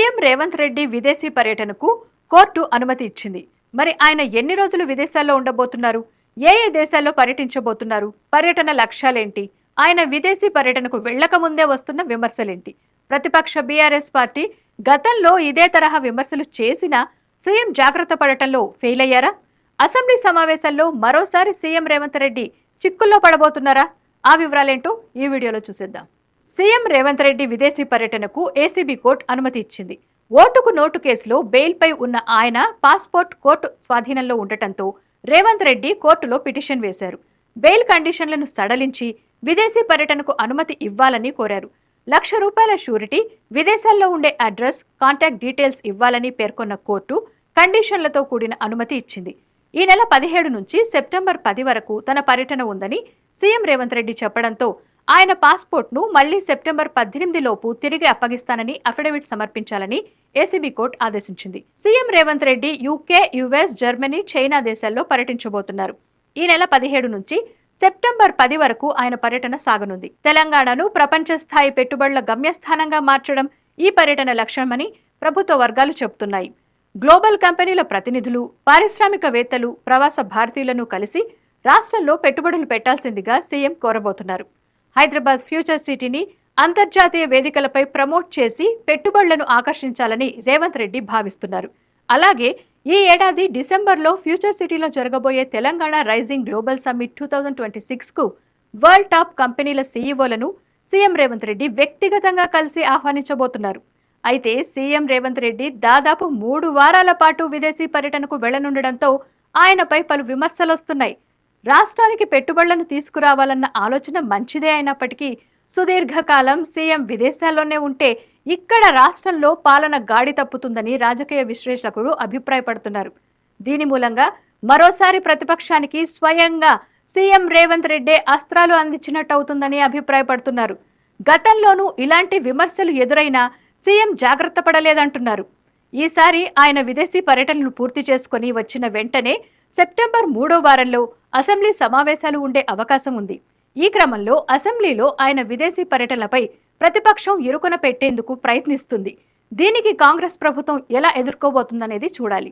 CM Revanth Reddy విదేశీ పర్యటనకు court అనుమతి ఇచ్చింది. మరి ఆయన ఎన్ని రోజులు విదేశాల్లో ఉండబోతున్నారు? ఏ ఏ దేశాల్లో పర్యటించబోతున్నారు? పర్యటన లక్ష్యాలేంటి? ఆయన విదేశీ పర్యటనకు వెళ్లక ముందే వస్తున్న విమర్శలేంటి? ప్రతిపక్ష బీఆర్ఎస్ పార్టీ గతంలో ఇదే తరహా విమర్శలు చేసినా సీఎం జాగ్రత్త పడటంలో ఫెయిల్ అయ్యారా? అసెంబ్లీ సమావేశాల్లో మరోసారి సీఎం రేవంత్ రెడ్డి చిక్కుల్లో పడబోతున్నారా? ఆ వివరాలేంటో ఈ వీడియోలో చూసేద్దాం. సీఎం రేవంత్ రెడ్డి విదేశీ పర్యటనకు ఏసీబీ కోర్టు అనుమతి ఇచ్చింది. ఓటుకు నోటు కేసులో బెయిల్పై ఉన్న ఆయన పాస్పోర్ట్ కోర్టు స్వాధీనంలో ఉండటంతో రేవంత్ రెడ్డి కోర్టులో పిటిషన్ వేశారు. బెయిల్ కండిషన్లను సడలించి విదేశీ పర్యటనకు అనుమతి ఇవ్వాలని కోరారు. ₹1,00,000 షూరిటీ, విదేశాల్లో ఉండే అడ్రస్, కాంటాక్ట్ డీటెయిల్స్ ఇవ్వాలని పేర్కొన్న కోర్టు కండిషన్లతో కూడిన అనుమతి ఇచ్చింది. ఈ నెల 17 నుంచి సెప్టెంబర్ 10 వరకు తన పర్యటన ఉందని సీఎం రేవంత్ రెడ్డి చెప్పడంతో ఆయన పాస్పోర్ట్ను మళ్లీ సెప్టెంబర్ 18 లోపు తిరిగి అప్పగిస్తానని అఫిడవిట్ సమర్పించాలని ఏసీబీ కోర్టు ఆదేశించింది. CM Revanth Reddy UK, US, Germany, China దేశాల్లో పర్యటించబోతున్నారు. ఈ నెల 17 నుంచి సెప్టెంబర్ 10 వరకు ఆయన పర్యటన సాగనుంది. తెలంగాణను ప్రపంచ స్థాయి పెట్టుబడుల గమ్యస్థానంగా మార్చడం ఈ పర్యటన లక్ష్యమని ప్రభుత్వ వర్గాలు చెబుతున్నాయి. గ్లోబల్ కంపెనీల ప్రతినిధులు, పారిశ్రామికవేత్తలు, ప్రవాస భారతీయులను కలిసి రాష్ట్రంలో పెట్టుబడులు పెట్టాల్సిందిగా సీఎం కోరబోతున్నారు. హైదరాబాద్ ఫ్యూచర్ సిటీని అంతర్జాతీయ వేదికలపై ప్రమోట్ చేసి పెట్టుబడులను ఆకర్షించాలని రేవంత్ రెడ్డి భావిస్తున్నారు. అలాగే ఈ ఏడాది డిసెంబర్లో ఫ్యూచర్ సిటీలో జరగబోయే తెలంగాణ రైజింగ్ గ్లోబల్ సమ్మిట్ 2026కు వరల్డ్ టాప్ కంపెనీల సీఈఓలను సీఎం రేవంత్ రెడ్డి వ్యక్తిగతంగా కలిసి ఆహ్వానించబోతున్నారు. అయితే సీఎం రేవంత్ రెడ్డి దాదాపు 3 వారాల పాటు విదేశీ పర్యటనకు వెళ్లనుండడంతో ఆయనపై పలు విమర్శలొస్తున్నాయి. రాష్ట్రానికి పెట్టుబడులను తీసుకురావాలన్న ఆలోచన మంచిదే అయినప్పటికీ సుదీర్ఘకాలం సీఎం విదేశాల్లోనే ఉంటే ఇక్కడ రాష్ట్రంలో పాలన గాడి తప్పుతుందని రాజకీయ విశ్లేషకులు అభిప్రాయపడుతున్నారు. దీని మూలంగా మరోసారి ప్రతిపక్షానికి స్వయంగా సీఎం రేవంత్ రెడ్డి అస్త్రాలు అందించినట్టవుతుందని అభిప్రాయపడుతున్నారు. గతంలోనూ ఇలాంటి విమర్శలు ఎదురైనా సీఎం జాగ్రత్త పడలేదంటున్నారు. ఈసారి ఆయన విదేశీ పర్యటనలు పూర్తి చేసుకుని వచ్చిన వెంటనే సెప్టెంబర్ 3వ వారంలో అసెంబ్లీ సమావేశాలు ఉండే అవకాశం ఉంది. ఈ క్రమంలో అసెంబ్లీలో ఆయన విదేశీ పర్యటనలపై ప్రతిపక్షం ఇరుకున పెట్టేందుకు ప్రయత్నిస్తుంది. దీనికి కాంగ్రెస్ ప్రభుత్వం ఎలా ఎదుర్కోబోతుందనేది చూడాలి.